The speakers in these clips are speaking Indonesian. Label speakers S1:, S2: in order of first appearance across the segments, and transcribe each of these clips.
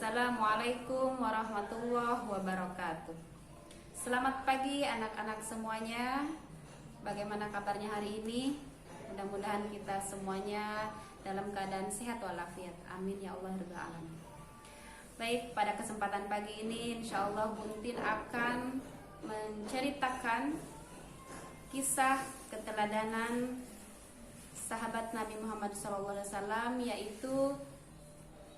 S1: Assalamualaikum warahmatullahi wabarakatuh. Selamat pagi anak-anak semuanya. Bagaimana kabarnya hari ini? Mudah-mudahan kita semuanya dalam keadaan sehat walafiat. Amin ya Allah rabbal alamin. Baik, pada kesempatan pagi ini insya Allah Buntin akan menceritakan kisah keteladanan sahabat Nabi Muhammad SAW, yaitu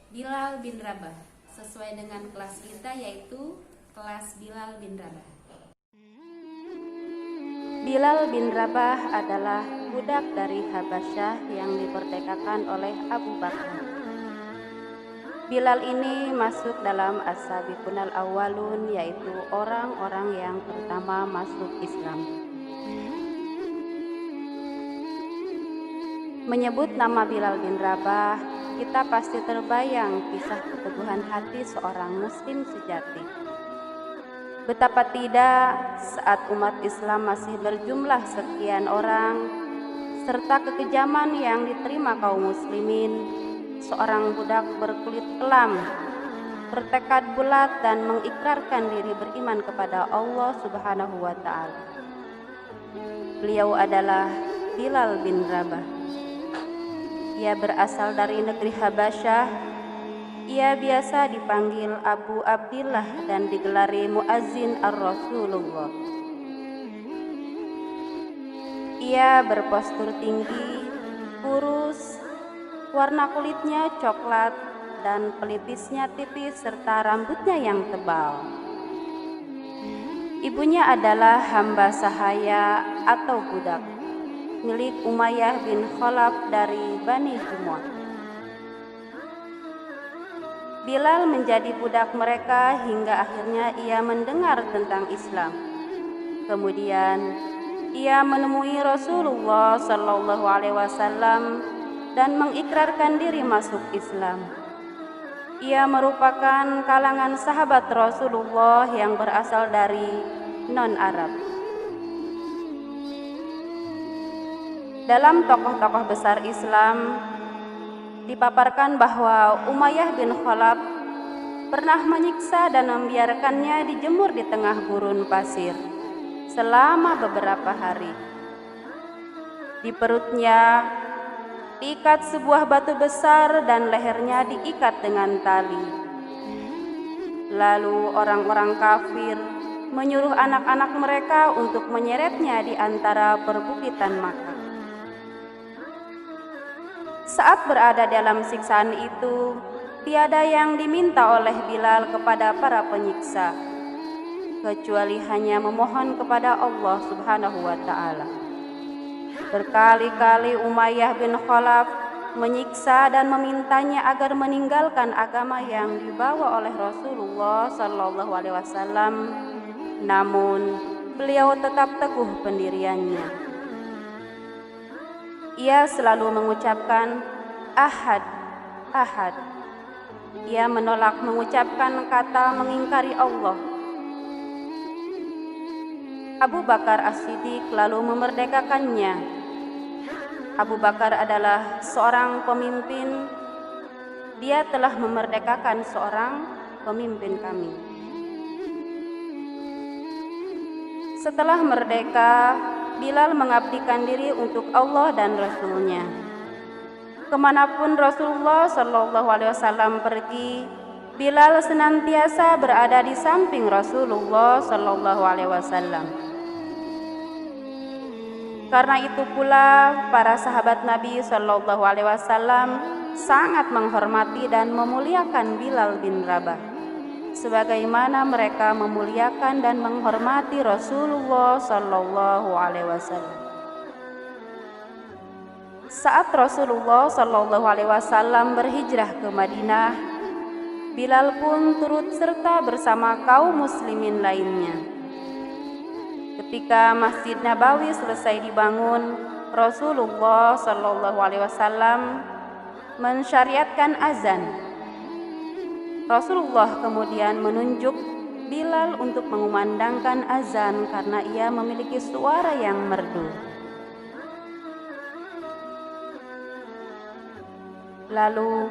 S1: Bilal bin Rabah, sesuai dengan kelas kita, yaitu kelas Bilal bin Rabah. Bilal bin Rabah adalah budak dari Habasyah yang diperdekakan oleh Abu Bakar. Bilal ini masuk dalam as-sabiqunal awwalun, yaitu orang-orang yang pertama masuk Islam. Menyebut nama Bilal bin Rabah, kita pasti terbayang kisah keteguhan hati seorang muslim sejati. Betapa tidak saat umat Islam masih berjumlah sekian orang, serta kekejaman yang diterima kaum muslimin, seorang budak berkulit kelam bertekad bulat dan mengikrarkan diri beriman kepada Allah Subhanahu wa Ta'ala. Beliau adalah Bilal bin Rabah. Ia berasal dari negeri Habasyah. Ia biasa dipanggil Abu Abdillah dan digelari Muazzin ar-Rasulullah. Ia berpostur tinggi, kurus, warna kulitnya coklat dan pelipisnya tipis serta rambutnya yang tebal. Ibunya adalah hamba sahaya atau budak milik Umayyah bin Khalaf dari Bani Jumu'ah. Bilal menjadi budak mereka hingga akhirnya ia mendengar tentang Islam. Kemudian ia menemui Rasulullah Sallallahu Alaihi Wasallam dan mengikrarkan diri masuk Islam. Ia merupakan kalangan sahabat Rasulullah yang berasal dari non-Arab. Dalam tokoh-tokoh besar Islam dipaparkan bahwa Umayyah bin Khalaf pernah menyiksa dan membiarkannya dijemur di tengah gurun pasir selama beberapa hari. Di perutnya diikat sebuah batu besar dan lehernya diikat dengan tali. Lalu orang-orang kafir menyuruh anak-anak mereka untuk menyeretnya di antara perbukitan Makkah. Saat berada dalam siksaan itu, tiada yang diminta oleh Bilal kepada para penyiksa, kecuali hanya memohon kepada Allah Subhanahu wa Ta'ala. Berkali-kali Umayyah bin Khalaf menyiksa dan memintanya agar meninggalkan agama yang dibawa oleh Rasulullah Sallallahu Alaihi Wasallam, namun beliau tetap teguh pendiriannya. Ia selalu mengucapkan ahad, ahad. Ia menolak mengucapkan kata mengingkari Allah. Abu Bakar As-Siddiq lalu memerdekakannya. Abu Bakar adalah seorang pemimpin. Dia telah memerdekakan seorang pemimpin kami. Setelah merdeka, Bilal mengabdikan diri untuk Allah dan Rasul-Nya. Kemanapun Rasulullah Shallallahu Alaihi Wasallam pergi, Bilal senantiasa berada di samping Rasulullah Shallallahu Alaihi Wasallam. Karena itu pula para sahabat Nabi Shallallahu Alaihi Wasallam sangat menghormati dan memuliakan Bilal bin Rabah, sebagaimana mereka memuliakan dan menghormati Rasulullah Sallallahu Alaihi Wasallam. Saat Rasulullah Sallallahu Alaihi Wasallam berhijrah ke Madinah, Bilal pun turut serta bersama kaum muslimin lainnya. Ketika Masjid Nabawi selesai dibangun, Rasulullah Sallallahu Alaihi Wasallam mensyariatkan azan. Rasulullah kemudian menunjuk Bilal untuk mengumandangkan azan karena ia memiliki suara yang merdu. Lalu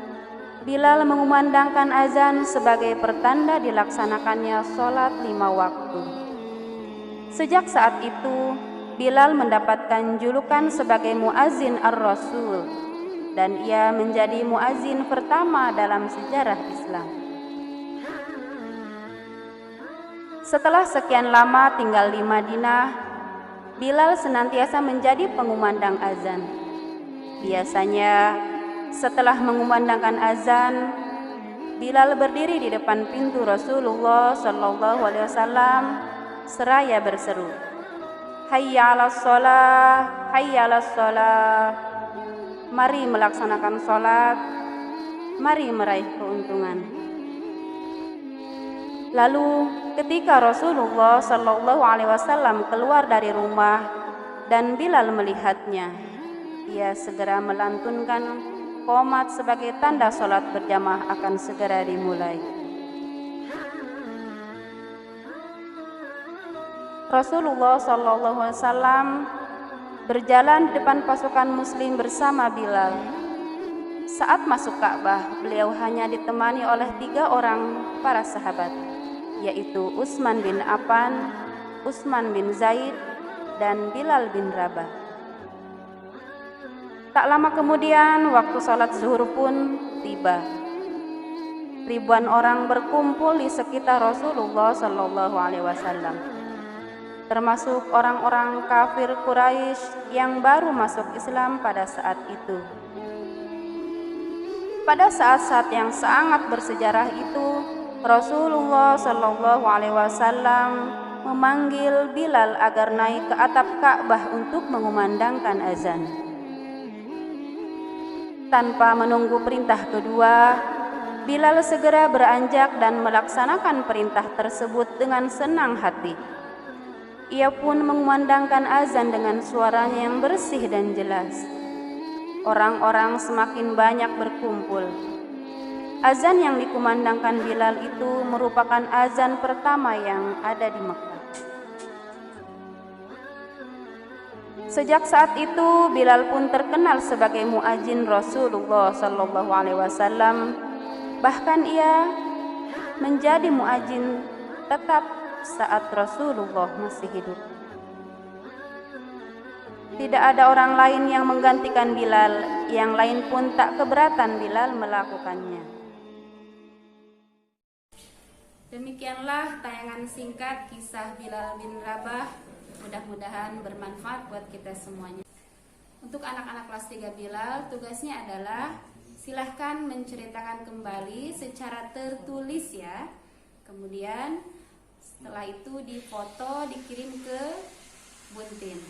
S1: Bilal mengumandangkan azan sebagai pertanda dilaksanakannya sholat 5 waktu. Sejak saat itu, Bilal mendapatkan julukan sebagai muazin ar-Rasul, dan ia menjadi muazin pertama dalam sejarah Islam. Setelah sekian lama tinggal di Madinah, Bilal senantiasa menjadi pengumandang azan. Biasanya setelah mengumandangkan azan, Bilal berdiri di depan pintu Rasulullah SAW seraya berseru, "Hayya 'alas shalah, hayya 'alas shalah." Mari melaksanakan sholat, mari meraih keuntungan. Lalu ketika Rasulullah SAW keluar dari rumah dan Bilal melihatnya, ia segera melantunkan qomat sebagai tanda sholat berjamaah akan segera dimulai. Rasulullah SAW berjalan di depan pasukan muslim bersama Bilal. Saat masuk Ka'bah, beliau hanya ditemani oleh 3 orang para sahabat, yaitu Utsman bin Affan, Utsman bin Zaid, dan Bilal bin Rabah. Tak lama kemudian waktu sholat zuhur pun tiba. Ribuan orang berkumpul di sekitar Rasulullah SAW, termasuk orang-orang kafir Quraisy yang baru masuk Islam pada saat itu. Pada saat-saat yang sangat bersejarah itu, Rasulullah SAW memanggil Bilal agar naik ke atap Ka'bah untuk mengumandangkan azan. Tanpa menunggu perintah kedua, Bilal segera beranjak dan melaksanakan perintah tersebut dengan senang hati. Ia pun mengumandangkan azan dengan suaranya yang bersih dan jelas. Orang-orang semakin banyak berkumpul. Azan yang dikumandangkan Bilal itu merupakan azan pertama yang ada di Mekah. Sejak saat itu Bilal pun terkenal sebagai muadzin Rasulullah SAW. Bahkan ia menjadi muadzin tetap saat Rasulullah masih hidup. Tidak ada orang lain yang menggantikan Bilal, yang lain pun tak keberatan Bilal melakukannya. Demikianlah tayangan singkat kisah Bilal bin Rabah. Mudah-mudahan bermanfaat buat kita semuanya. Untuk anak-anak kelas 3 Bilal, tugasnya adalah silahkan menceritakan kembali secara tertulis ya. Kemudian setelah itu difoto, dikirim ke Buntin.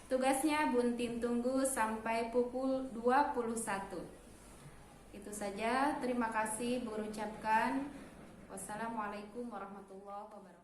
S1: Tugasnya Buntin tunggu sampai pukul 21. Itu saja, terima kasih berucapkan. Wassalamualaikum warahmatullahi wabarakatuh.